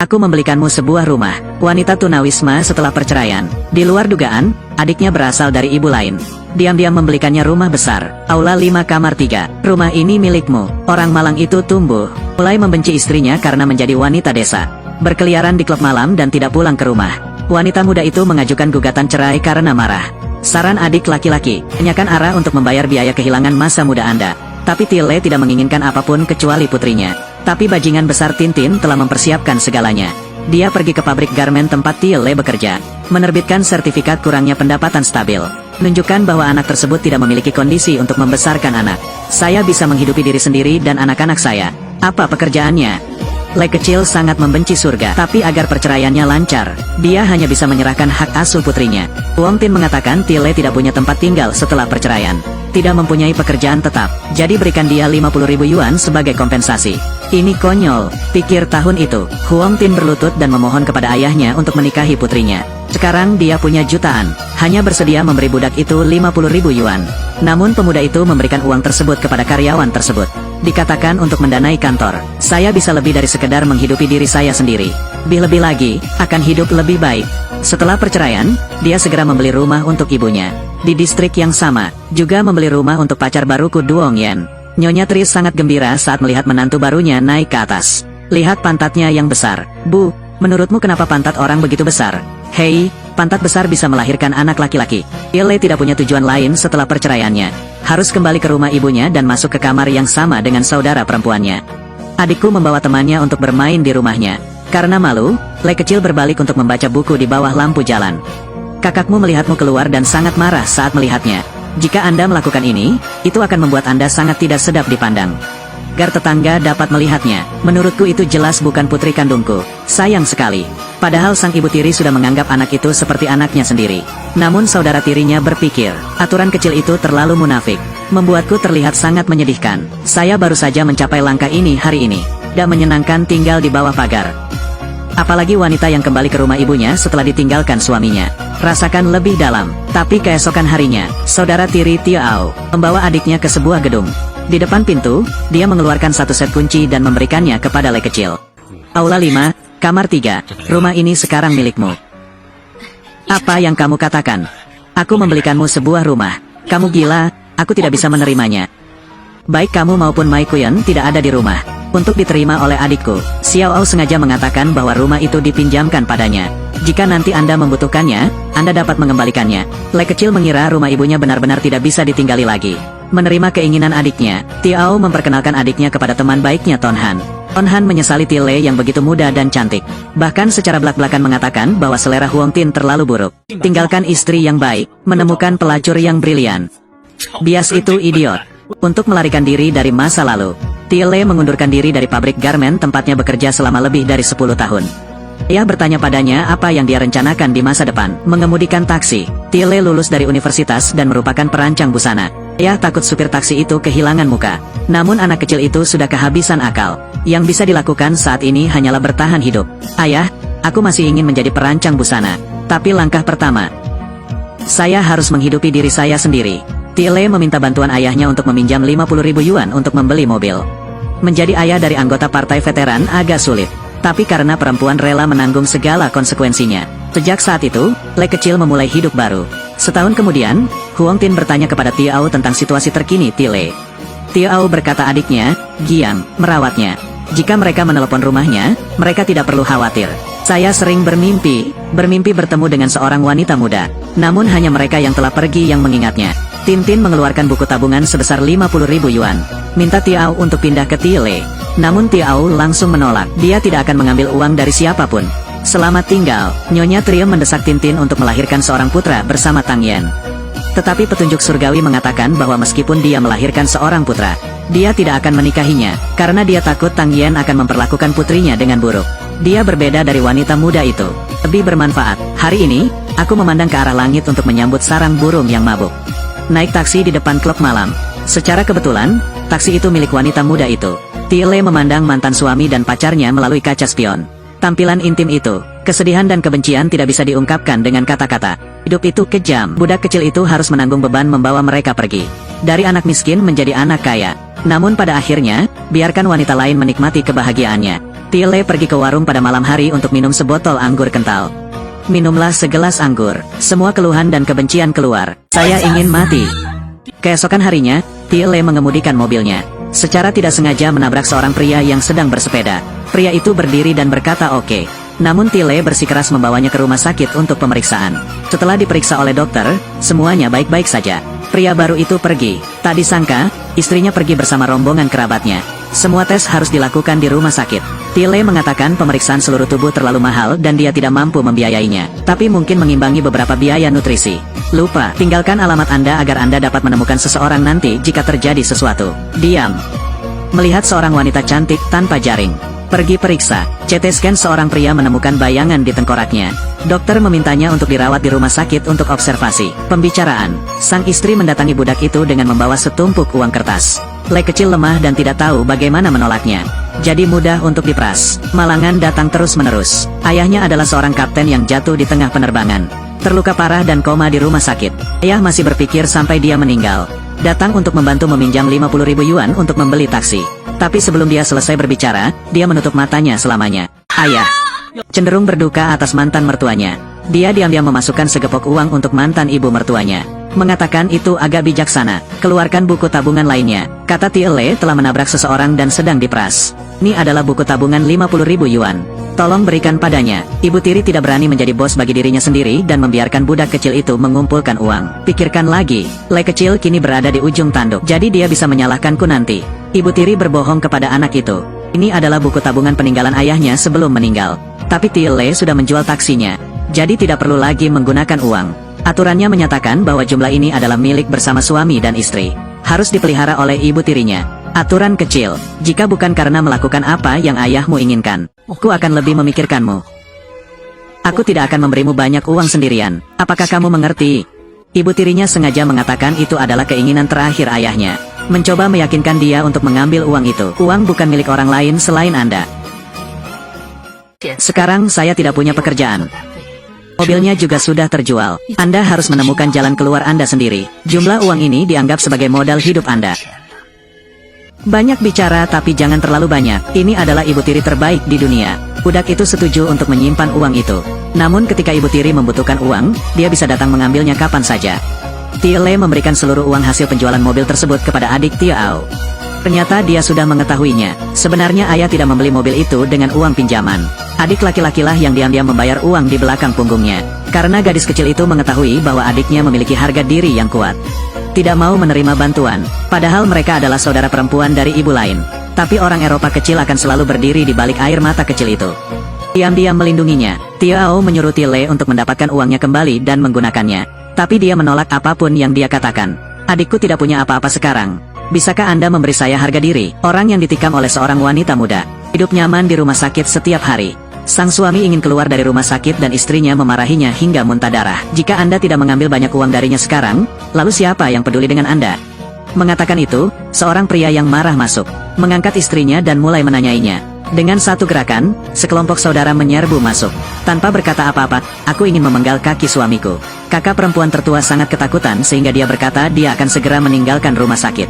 Aku membelikanmu sebuah rumah. Wanita tunawisma setelah perceraian. Di luar dugaan, adiknya berasal dari ibu lain. Diam-diam membelikannya rumah besar, aula 5 kamar 3. Rumah ini milikmu. Orang malang itu tumbuh, mulai membenci istrinya karena menjadi wanita desa. Berkeliaran di klub malam dan tidak pulang ke rumah. Wanita muda itu mengajukan gugatan cerai karena marah. Saran adik laki-laki, tanyakan arah untuk membayar biaya kehilangan masa muda Anda. Tapi Tile tidak menginginkan apapun kecuali putrinya. Tapi bajingan besar Tintin telah mempersiapkan segalanya. Dia pergi ke pabrik garmen tempat Tile bekerja, menerbitkan sertifikat kurangnya pendapatan stabil, menunjukkan bahwa anak tersebut tidak memiliki kondisi untuk membesarkan anak. Saya bisa menghidupi diri sendiri dan anak-anak saya. Apa pekerjaannya? Le kecil sangat membenci surga, tapi agar perceraiannya lancar, dia hanya bisa menyerahkan hak asuh putrinya. Wong Tin mengatakan Tile tidak punya tempat tinggal setelah perceraian, tidak mempunyai pekerjaan tetap, jadi berikan dia 50.000 yuan sebagai kompensasi. Ini konyol, pikir tahun itu. Huang Tin berlutut dan memohon kepada ayahnya untuk menikahi putrinya. Sekarang dia punya jutaan, hanya bersedia memberi budak itu 50.000 yuan. Namun pemuda itu memberikan uang tersebut kepada karyawan tersebut. Dikatakan untuk mendanai kantor. Saya bisa lebih dari sekedar menghidupi diri saya sendiri. Lebih lagi, akan hidup lebih baik. Setelah perceraian, dia segera membeli rumah untuk ibunya. Di distrik yang sama, juga membeli rumah untuk pacar baruku Duong Yen. Nyonya Tris sangat gembira saat melihat menantu barunya naik ke atas. Lihat pantatnya yang besar. Bu, menurutmu kenapa pantat orang begitu besar? Hei, pantat besar bisa melahirkan anak laki-laki. Tile tidak punya tujuan lain setelah perceraiannya. Harus kembali ke rumah ibunya dan masuk ke kamar yang sama dengan saudara perempuannya. Adikku membawa temannya untuk bermain di rumahnya. Karena malu, Le kecil berbalik untuk membaca buku di bawah lampu jalan. Kakakmu melihatmu keluar dan sangat marah saat melihatnya. Jika Anda melakukan ini, itu akan membuat Anda sangat tidak sedap dipandang. Agar tetangga dapat melihatnya, menurutku itu jelas bukan putri kandungku. Sayang sekali. Padahal sang ibu tiri sudah menganggap anak itu seperti anaknya sendiri. Namun saudara tirinya berpikir, aturan kecil itu terlalu munafik. Membuatku terlihat sangat menyedihkan. Saya baru saja mencapai langkah ini hari ini. Dan menyenangkan tinggal di bawah pagar. Apalagi wanita yang kembali ke rumah ibunya setelah ditinggalkan suaminya. Rasakan lebih dalam. Tapi keesokan harinya, saudara tiri Tiao membawa adiknya ke sebuah gedung. Di depan pintu, dia mengeluarkan satu set kunci dan memberikannya kepada Le kecil. Aula 5, kamar 3, rumah ini sekarang milikmu. Apa yang kamu katakan? Aku membelikanmu sebuah rumah. Kamu gila, aku tidak bisa menerimanya. Baik kamu maupun Mai Kuyen tidak ada di rumah. Untuk diterima oleh adikku, Xiao Ao sengaja mengatakan bahwa rumah itu dipinjamkan padanya. Jika nanti Anda membutuhkannya, Anda dapat mengembalikannya. Le kecil mengira rumah ibunya benar-benar tidak bisa ditinggali lagi. Menerima keinginan adiknya, Tiao memperkenalkan adiknya kepada teman baiknya Ton Han. Ton Han menyesali Tile yang begitu muda dan cantik. Bahkan secara belak-belakan mengatakan bahwa selera Huang Tin terlalu buruk. Tinggalkan istri yang baik, menemukan pelacur yang brilian. Bias itu idiot. Untuk melarikan diri dari masa lalu, Tile mengundurkan diri dari pabrik garmen tempatnya bekerja selama lebih dari 10 tahun. Ia bertanya padanya apa yang dia rencanakan di masa depan. Mengemudikan taksi. Tile lulus dari universitas dan merupakan perancang busana. Ia takut supir taksi itu kehilangan muka. Namun anak kecil itu sudah kehabisan akal. Yang bisa dilakukan saat ini hanyalah bertahan hidup. Ayah, aku masih ingin menjadi perancang busana. Tapi langkah pertama, saya harus menghidupi diri saya sendiri. Tile meminta bantuan ayahnya untuk meminjam 50.000 yuan untuk membeli mobil. Menjadi ayah dari anggota partai veteran agak sulit. Tapi karena perempuan rela menanggung segala konsekuensinya. Sejak saat itu, Le kecil memulai hidup baru. Setahun kemudian, Huang Tin bertanya kepada Tiao tentang situasi terkini Tile. Tiao berkata adiknya, Giang, merawatnya. Jika mereka menelepon rumahnya, mereka tidak perlu khawatir. Saya sering bermimpi bertemu dengan seorang wanita muda. Namun hanya mereka yang telah pergi yang mengingatnya. Tintin mengeluarkan buku tabungan sebesar 50.000 yuan. Minta Tiao untuk pindah ke Tile. Namun Tiao langsung menolak. Dia tidak akan mengambil uang dari siapapun. Selamat tinggal. Nyonya Trio mendesak Tintin untuk melahirkan seorang putra bersama Tang Yen. Tetapi petunjuk surgawi mengatakan bahwa meskipun dia melahirkan seorang putra, dia tidak akan menikahinya, karena dia takut Tang Yen akan memperlakukan putrinya dengan buruk. Dia berbeda dari wanita muda itu. Lebih bermanfaat. Hari ini, aku memandang ke arah langit untuk menyambut sarang burung yang mabuk. Naik taksi di depan klub malam. Secara kebetulan, taksi itu milik wanita muda itu. Tile memandang mantan suami dan pacarnya melalui kaca spion. Tampilan intim itu, kesedihan dan kebencian tidak bisa diungkapkan dengan kata-kata. Hidup itu kejam. Budak kecil itu harus menanggung beban membawa mereka pergi. Dari anak miskin menjadi anak kaya. Namun pada akhirnya, biarkan wanita lain menikmati kebahagiaannya. Tile pergi ke warung pada malam hari untuk minum sebotol anggur kental. Minumlah segelas anggur, semua keluhan dan kebencian keluar. Saya ingin mati. Keesokan harinya, Tile mengemudikan mobilnya. Secara tidak sengaja menabrak seorang pria yang sedang bersepeda. Pria itu berdiri dan berkata oke. Namun Tile bersikeras membawanya ke rumah sakit untuk pemeriksaan. Setelah diperiksa oleh dokter, semuanya baik-baik saja. Pria baru itu pergi. Tak disangka, istrinya pergi bersama rombongan kerabatnya. Semua tes harus dilakukan di rumah sakit. Tile mengatakan pemeriksaan seluruh tubuh terlalu mahal dan dia tidak mampu membiayainya. Tapi mungkin mengimbangi beberapa biaya nutrisi. Lupa, tinggalkan alamat Anda agar Anda dapat menemukan seseorang nanti jika terjadi sesuatu. Diam. Melihat seorang wanita cantik tanpa jaring. Pergi periksa. CT scan seorang pria menemukan bayangan di tengkoraknya. Dokter memintanya untuk dirawat di rumah sakit untuk observasi. Pembicaraan. Sang istri mendatangi budak itu dengan membawa setumpuk uang kertas. Le kecil lemah dan tidak tahu bagaimana menolaknya. Jadi mudah untuk diperas. Malangan datang terus-menerus. Ayahnya adalah seorang kapten yang jatuh di tengah penerbangan. Terluka parah dan koma di rumah sakit. Ayah masih berpikir sampai dia meninggal. Datang untuk membantu meminjam 50.000 yuan untuk membeli taksi. Tapi sebelum dia selesai berbicara, dia menutup matanya selamanya. Ayah cenderung berduka atas mantan mertuanya. Dia diam-diam memasukkan segepok uang untuk mantan ibu mertuanya. Mengatakan itu agak bijaksana. Keluarkan buku tabungan lainnya. Kata Tile telah menabrak seseorang dan sedang diperas. Ini adalah buku tabungan 50.000 yuan. Tolong berikan padanya. Ibu tiri tidak berani menjadi bos bagi dirinya sendiri dan membiarkan budak kecil itu mengumpulkan uang. Pikirkan lagi, Le kecil kini berada di ujung tanduk. Jadi dia bisa menyalahkanku nanti. Ibu tiri berbohong kepada anak itu. Ini adalah buku tabungan peninggalan ayahnya sebelum meninggal. Tapi Tile sudah menjual taksinya. Jadi tidak perlu lagi menggunakan uang. Aturannya menyatakan bahwa jumlah ini adalah milik bersama suami dan istri. Harus dipelihara oleh ibu tirinya. Aturan kecil, jika bukan karena melakukan apa yang ayahmu inginkan, aku akan lebih memikirkanmu. Aku tidak akan memberimu banyak uang sendirian. Apakah kamu mengerti? Ibu tirinya sengaja mengatakan itu adalah keinginan terakhir ayahnya. Mencoba meyakinkan dia untuk mengambil uang itu. Uang bukan milik orang lain selain Anda. Sekarang saya tidak punya pekerjaan. Mobilnya juga sudah terjual. Anda harus menemukan jalan keluar Anda sendiri. Jumlah uang ini dianggap sebagai modal hidup Anda. Banyak bicara tapi jangan terlalu banyak. Ini adalah ibu tiri terbaik di dunia. Budak itu setuju untuk menyimpan uang itu. Namun ketika ibu tiri membutuhkan uang, dia bisa datang mengambilnya kapan saja. Tile memberikan seluruh uang hasil penjualan mobil tersebut kepada adik Tiao. Ternyata dia sudah mengetahuinya. Sebenarnya ayah tidak membeli mobil itu dengan uang pinjaman. Adik laki-lakilah yang diam-diam membayar uang di belakang punggungnya. Karena gadis kecil itu mengetahui bahwa adiknya memiliki harga diri yang kuat. Tidak mau menerima bantuan, padahal mereka adalah saudara perempuan dari ibu lain. Tapi orang Eropa kecil akan selalu berdiri di balik air mata kecil itu. Diam-diam melindunginya. Tiao menyuruh Tile untuk mendapatkan uangnya kembali dan menggunakannya. Tapi dia menolak apapun yang dia katakan. Adikku tidak punya apa-apa sekarang. Bisakah Anda memberi saya harga diri? Orang yang ditikam oleh seorang wanita muda. Hidup nyaman di rumah sakit setiap hari. Sang suami ingin keluar dari rumah sakit dan istrinya memarahinya hingga muntah darah. Jika Anda tidak mengambil banyak uang darinya sekarang, lalu siapa yang peduli dengan Anda? Mengatakan itu, seorang pria yang marah masuk, mengangkat istrinya dan mulai menanyainya. Dengan satu gerakan, sekelompok saudara menyerbu masuk. Tanpa berkata apa-apa, aku ingin memenggal kaki suamiku. Kakak perempuan tertua sangat ketakutan sehingga dia berkata dia akan segera meninggalkan rumah sakit.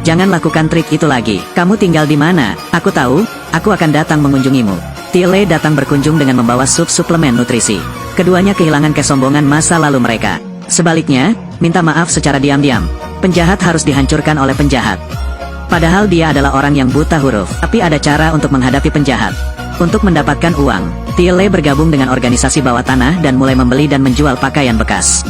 Jangan lakukan trik itu lagi. Kamu tinggal di mana? Aku tahu, aku akan datang mengunjungimu. Tile datang berkunjung dengan membawa suplemen nutrisi. Keduanya kehilangan kesombongan masa lalu mereka. Sebaliknya, minta maaf secara diam-diam. Penjahat harus dihancurkan oleh penjahat. Padahal dia adalah orang yang buta huruf. Tapi ada cara untuk menghadapi penjahat. Untuk mendapatkan uang, Tile bergabung dengan organisasi bawah tanah dan mulai membeli dan menjual pakaian bekas.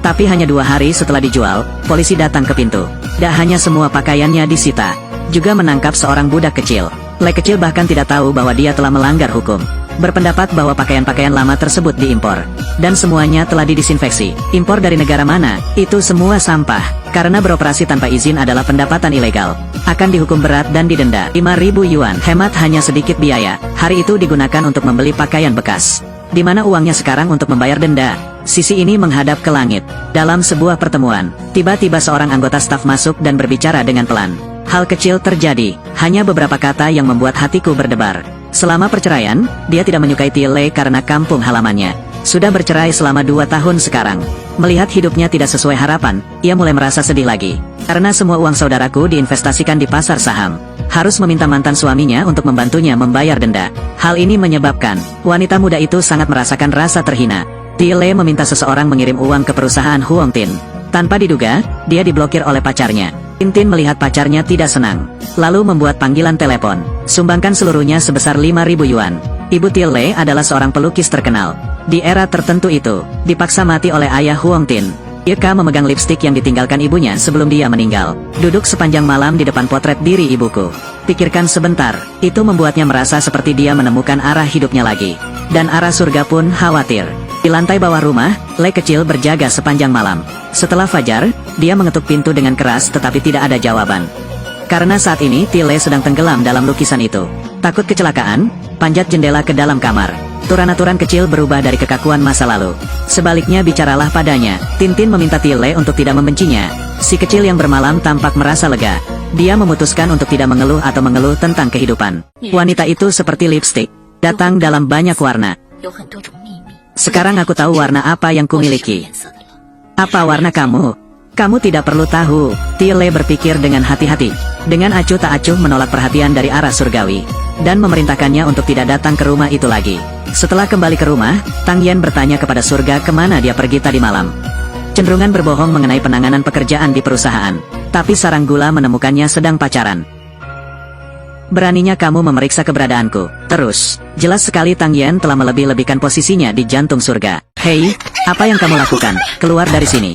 Tapi hanya 2 hari setelah dijual, polisi datang ke pintu. Tak hanya semua pakaiannya disita, juga menangkap seorang budak kecil. Le kecil bahkan tidak tahu bahwa dia telah melanggar hukum. Berpendapat bahwa pakaian-pakaian lama tersebut diimpor. Dan semuanya telah didisinfeksi. Impor dari negara mana? Itu semua sampah. Karena beroperasi tanpa izin adalah pendapatan ilegal. Akan dihukum berat dan didenda 5.000 yuan. Hemat hanya sedikit biaya. Hari itu digunakan untuk membeli pakaian bekas. Di mana uangnya sekarang untuk membayar denda? Sisi ini menghadap ke langit. Dalam sebuah pertemuan, tiba-tiba seorang anggota staf masuk dan berbicara dengan pelan. Hal kecil terjadi, hanya beberapa kata yang membuat hatiku berdebar. Selama perceraian, dia tidak menyukai Tile karena kampung halamannya. Sudah bercerai selama 2 tahun sekarang. Melihat hidupnya tidak sesuai harapan, ia mulai merasa sedih lagi. Karena semua uang saudaraku diinvestasikan di pasar saham. Harus meminta mantan suaminya untuk membantunya membayar denda. Hal ini menyebabkan wanita muda itu sangat merasakan rasa terhina. Tile meminta seseorang mengirim uang ke perusahaan Huang Tin. Tanpa diduga, dia diblokir oleh pacarnya. Tintin melihat pacarnya tidak senang, lalu membuat panggilan telepon. Sumbangkan seluruhnya sebesar 5.000 yuan. Ibu Tile adalah seorang pelukis terkenal. Di era tertentu itu, dipaksa mati oleh ayah Huang Tin. Yeka memegang lipstik yang ditinggalkan ibunya sebelum dia meninggal. Duduk sepanjang malam di depan potret diri ibuku. Pikirkan sebentar, itu membuatnya merasa seperti dia menemukan arah hidupnya lagi. Dan arah surga pun khawatir. Di lantai bawah rumah, Le kecil berjaga sepanjang malam. Setelah fajar, dia mengetuk pintu dengan keras tetapi tidak ada jawaban. Karena saat ini Tile sedang tenggelam dalam lukisan itu. Takut kecelakaan, panjat jendela ke dalam kamar. Aturan-aturan kecil berubah dari kekakuan masa lalu. Sebaliknya bicaralah padanya. Tintin meminta Tile untuk tidak membencinya. Si kecil yang bermalam tampak merasa lega. Dia memutuskan untuk tidak mengeluh atau mengeluh tentang kehidupan. Wanita itu seperti lipstik, datang dalam banyak warna. Sekarang aku tahu warna apa yang kumiliki. Apa warna kamu? Kamu tidak perlu tahu. Tile berpikir dengan hati-hati. Dengan acuh tak acuh menolak perhatian dari arah surgawi. Dan memerintahkannya untuk tidak datang ke rumah itu lagi. Setelah kembali ke rumah, Tang Yan bertanya kepada surga kemana dia pergi tadi malam. Cenderungan berbohong mengenai penanganan pekerjaan di perusahaan. Tapi sarang gula menemukannya sedang pacaran. Beraninya kamu memeriksa keberadaanku. Terus, jelas sekali Tang Yan telah melebih-lebihkan posisinya di jantung surga. Hei, apa yang kamu lakukan? Keluar dari sini.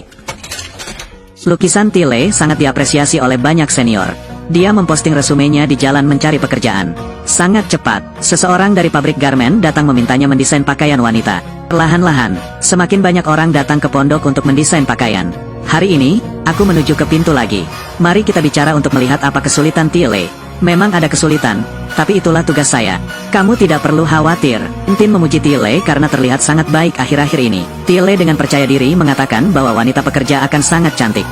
Lukisan Tile sangat diapresiasi oleh banyak senior. Dia memposting resumenya di jalan mencari pekerjaan. Sangat cepat, seseorang dari pabrik garmen datang memintanya mendesain pakaian wanita. Perlahan-lahan, semakin banyak orang datang ke pondok untuk mendesain pakaian. Hari ini, aku menuju ke pintu lagi. Mari kita bicara untuk melihat apa kesulitan Tile. Memang ada kesulitan, tapi itulah tugas saya. Kamu tidak perlu khawatir. Tintin memuji Tile karena terlihat sangat baik akhir-akhir ini. Tile dengan percaya diri mengatakan bahwa wanita pekerja akan sangat cantik.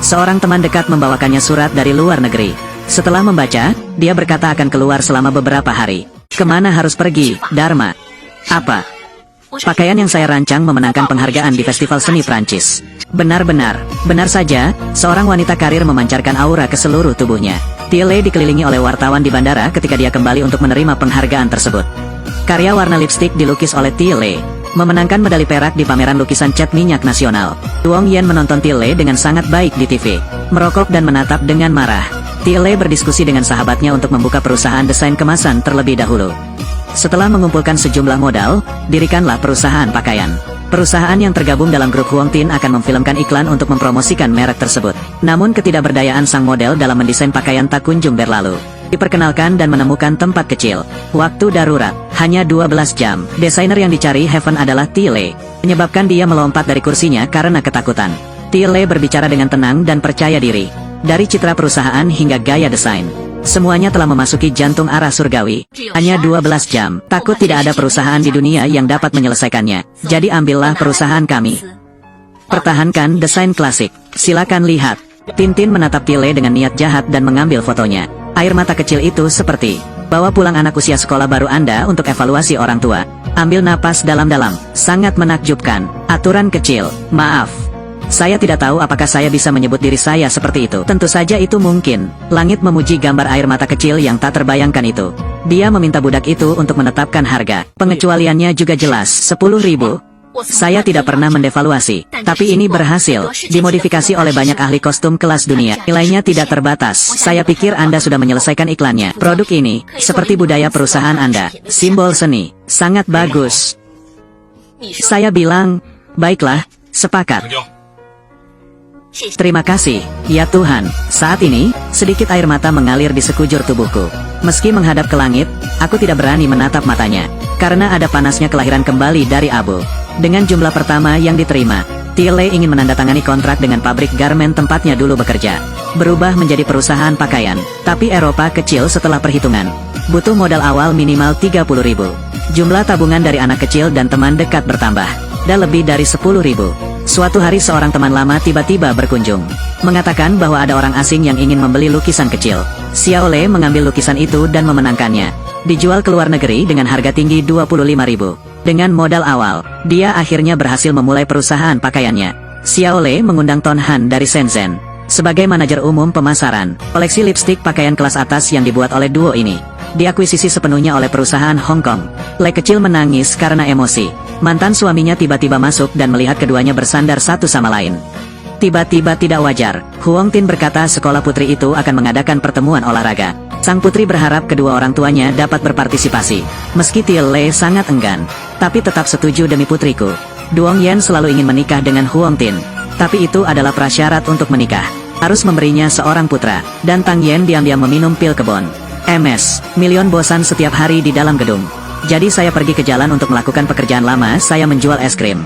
Seorang teman dekat membawakannya surat dari luar negeri. Setelah membaca, dia berkata akan keluar selama beberapa hari. Kemana harus pergi, Dharma? Apa? Pakaian yang saya rancang memenangkan penghargaan di festival seni Prancis. Benar saja, seorang wanita karir memancarkan aura ke seluruh tubuhnya. Tile dikelilingi oleh wartawan di bandara ketika dia kembali untuk menerima penghargaan tersebut. Karya warna lipstik dilukis oleh Tile, memenangkan medali perak di pameran lukisan cat minyak nasional. Wong Yan menonton Tile dengan sangat baik di TV, merokok dan menatap dengan marah. Tile berdiskusi dengan sahabatnya untuk membuka perusahaan desain kemasan terlebih dahulu. Setelah mengumpulkan sejumlah modal, dirikanlah perusahaan pakaian. Perusahaan yang tergabung dalam grup Huang Tin akan memfilmkan iklan untuk mempromosikan merek tersebut. Namun ketidakberdayaan sang model dalam mendesain pakaian tak kunjung berlalu. Diperkenalkan dan menemukan tempat kecil. Waktu darurat, hanya 12 jam. Desainer yang dicari Heaven adalah Tile, menyebabkan dia melompat dari kursinya karena ketakutan. Tile berbicara dengan tenang dan percaya diri. Dari citra perusahaan hingga gaya desain, semuanya telah memasuki jantung arah surgawi. Hanya 12 jam. Takut tidak ada perusahaan di dunia yang dapat menyelesaikannya. Jadi ambillah perusahaan kami. Pertahankan desain klasik. Silakan lihat. Tintin menatap Tile dengan niat jahat dan mengambil fotonya. Air mata kecil itu seperti, bawa pulang anak usia sekolah baru Anda untuk evaluasi orang tua. Ambil napas dalam-dalam. Sangat menakjubkan. Aturan kecil. Maaf. Saya tidak tahu apakah saya bisa menyebut diri saya seperti itu. Tentu saja itu mungkin. Langit memuji gambar air mata kecil yang tak terbayangkan itu. Dia meminta budak itu untuk menetapkan harga. Pengecualiannya juga jelas, 10.000. Saya tidak pernah mendevaluasi, tapi ini berhasil. Dimodifikasi oleh banyak ahli kostum kelas dunia. Nilainya tidak terbatas. Saya pikir Anda sudah menyelesaikan iklannya. Produk ini, seperti budaya perusahaan Anda, simbol seni. Sangat bagus. Saya bilang, baiklah, sepakat. Terima kasih, ya Tuhan. Saat ini, sedikit air mata mengalir di sekujur tubuhku. Meski menghadap ke langit, aku tidak berani menatap matanya. Karena ada panasnya kelahiran kembali dari abu. Dengan jumlah pertama yang diterima, Tile ingin menandatangani kontrak dengan pabrik garmen tempatnya dulu bekerja. Berubah menjadi perusahaan pakaian. Tapi Eropa kecil setelah perhitungan. Butuh modal awal minimal 30.000. Jumlah tabungan dari anak kecil dan teman dekat bertambah. Dan lebih dari 10.000. Suatu hari seorang teman lama tiba-tiba berkunjung. Mengatakan bahwa ada orang asing yang ingin membeli lukisan kecil. Xiaole mengambil lukisan itu dan memenangkannya. Dijual ke luar negeri dengan harga tinggi 25.000. Dengan modal awal, dia akhirnya berhasil memulai perusahaan pakaiannya. Xiao Lei mengundang Ton Han dari Shenzhen. Sebagai manajer umum pemasaran, koleksi lipstik pakaian kelas atas yang dibuat oleh duo ini diakuisisi sepenuhnya oleh perusahaan Hong Kong. Lei kecil menangis karena emosi. Mantan suaminya tiba-tiba masuk dan melihat keduanya bersandar satu sama lain. Tiba-tiba tidak wajar, Huang Tin berkata sekolah putri itu akan mengadakan pertemuan olahraga. Sang putri berharap kedua orang tuanya dapat berpartisipasi. Meski Tie Lei sangat enggan, tapi tetap setuju demi putriku. Duong Yan selalu ingin menikah dengan Huang Tin. Tapi itu adalah prasyarat untuk menikah. Harus memberinya seorang putra, dan Tang Yan diam-diam meminum pil kebon. MS, milion bosan setiap hari di dalam gedung. Jadi saya pergi ke jalan untuk melakukan pekerjaan lama, saya menjual es krim.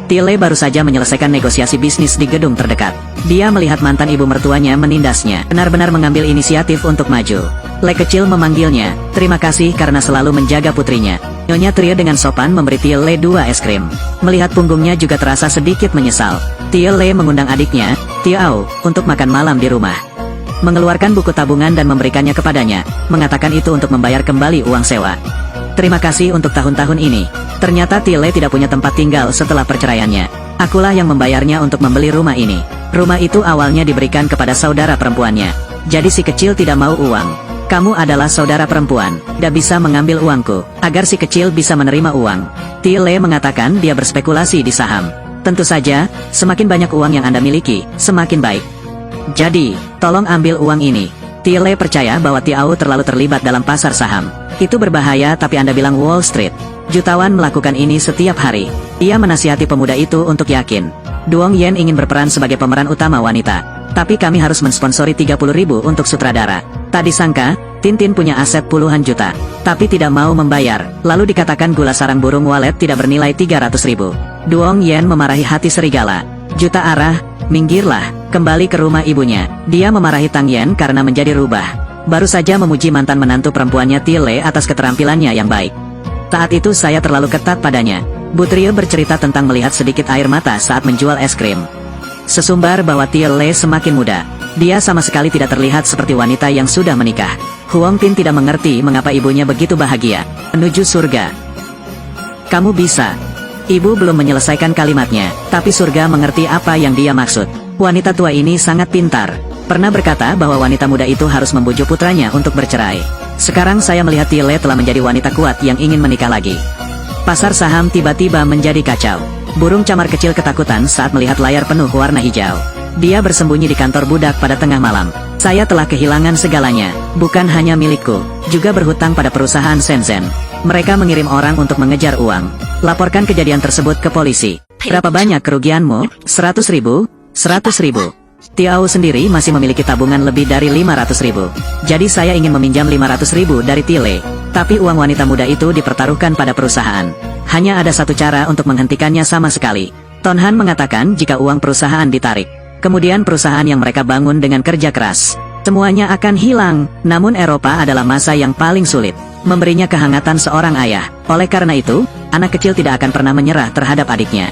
Tie Lei baru saja menyelesaikan negosiasi bisnis di gedung terdekat. Dia melihat mantan ibu mertuanya menindasnya, benar-benar mengambil inisiatif untuk maju. Lei kecil memanggilnya, terima kasih karena selalu menjaga putrinya. Nyonya Tria dengan sopan memberi Tie Lei 2 es krim. Melihat punggungnya juga terasa sedikit menyesal. Tie Lei mengundang adiknya, Tiao, untuk makan malam di rumah. Mengeluarkan buku tabungan dan memberikannya kepadanya, mengatakan itu untuk membayar kembali uang sewa. Terima kasih untuk tahun-tahun ini. Ternyata Tie Lei tidak punya tempat tinggal setelah perceraiannya. Akulah yang membayarnya untuk membeli rumah ini. Rumah itu awalnya diberikan kepada saudara perempuannya. Jadi si kecil tidak mau uang. Kamu adalah saudara perempuan, tidak bisa mengambil uangku, agar si kecil bisa menerima uang. Tie Lei mengatakan dia berspekulasi di saham. Tentu saja, semakin banyak uang yang Anda miliki, semakin baik. Jadi, tolong ambil uang ini. Tie Lei percaya bahwa Tiao terlalu terlibat dalam pasar saham. Itu berbahaya tapi Anda bilang Wall Street. Jutawan melakukan ini setiap hari. Ia menasihati pemuda itu untuk yakin. Duong Yan ingin berperan sebagai pemeran utama wanita. Tapi kami harus mensponsori 30.000 untuk sutradara. Tak disangka, Tintin punya aset puluhan juta. Tapi tidak mau membayar. Lalu dikatakan gula sarang burung walet tidak bernilai 300.000. Duong Yan memarahi hati serigala. Juta arah, minggirlah, kembali ke rumah ibunya. Dia memarahi Tang Yan karena menjadi rubah. Baru saja memuji mantan menantu perempuannya Tie Lei atas keterampilannya yang baik. Saat itu saya terlalu ketat padanya. Bu Trio bercerita tentang melihat sedikit air mata saat menjual es krim. Sesumbar bahwa Tie Lei semakin muda. Dia sama sekali tidak terlihat seperti wanita yang sudah menikah. Huang Tin tidak mengerti mengapa ibunya begitu bahagia. Menuju surga. Kamu bisa. Ibu belum menyelesaikan kalimatnya, tapi surga mengerti apa yang dia maksud. Wanita tua ini sangat pintar. Pernah berkata bahwa wanita muda itu harus membujuk putranya untuk bercerai. Sekarang saya melihat Tie Lei telah menjadi wanita kuat yang ingin menikah lagi. Pasar saham tiba-tiba menjadi kacau. Burung camar kecil ketakutan saat melihat layar penuh warna hijau. Dia bersembunyi di kantor budak pada tengah malam. Saya telah kehilangan segalanya, bukan hanya milikku, juga berhutang pada perusahaan Shenzhen. Mereka mengirim orang untuk mengejar uang. Laporkan kejadian tersebut ke polisi. Berapa banyak kerugianmu? 100.000? 100.000. Tiao sendiri masih memiliki tabungan lebih dari 500.000. Jadi saya ingin meminjam 500.000 dari Tie Lei. Tapi uang wanita muda itu dipertaruhkan pada perusahaan. Hanya ada satu cara untuk menghentikannya sama sekali. Ton Han mengatakan jika uang perusahaan ditarik, kemudian perusahaan yang mereka bangun dengan kerja keras, semuanya akan hilang. Namun Eropa adalah masa yang paling sulit, memberinya kehangatan seorang ayah. Oleh karena itu, anak kecil tidak akan pernah menyerah terhadap adiknya.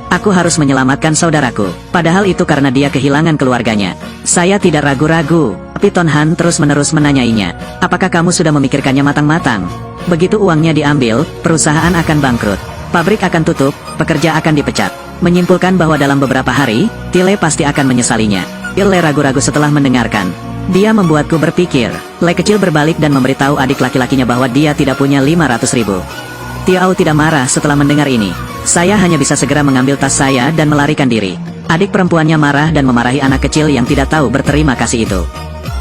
Aku harus menyelamatkan saudaraku, padahal itu karena dia kehilangan keluarganya. Saya tidak ragu-ragu, tapi Ton Han terus-menerus menanyainya. Apakah kamu sudah memikirkannya matang-matang? Begitu uangnya diambil, perusahaan akan bangkrut. Pabrik akan tutup, pekerja akan dipecat. Menyimpulkan bahwa dalam beberapa hari, Tie Lei pasti akan menyesalinya. Tie Lei ragu-ragu setelah mendengarkan. Dia membuatku berpikir. Lei kecil berbalik dan memberitahu adik laki-lakinya bahwa dia tidak punya 500.000. Tiao tidak marah setelah mendengar ini. Saya hanya bisa segera mengambil tas saya dan melarikan diri. Adik perempuannya marah dan memarahi anak kecil yang tidak tahu berterima kasih itu.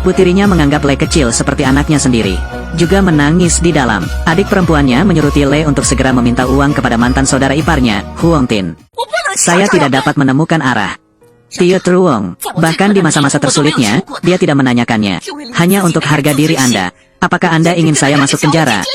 Putirinya menganggap Lei kecil seperti anaknya sendiri. Juga menangis di dalam. Adik perempuannya menyuruh Tie Lei untuk segera meminta uang kepada mantan saudara iparnya, Huang Tin. Saya tidak dapat menemukan arah. Tie Truong, bahkan di masa-masa tersulitnya, dia tidak menanyakannya. Hanya untuk harga diri Anda. Apakah Anda ingin saya masuk penjara?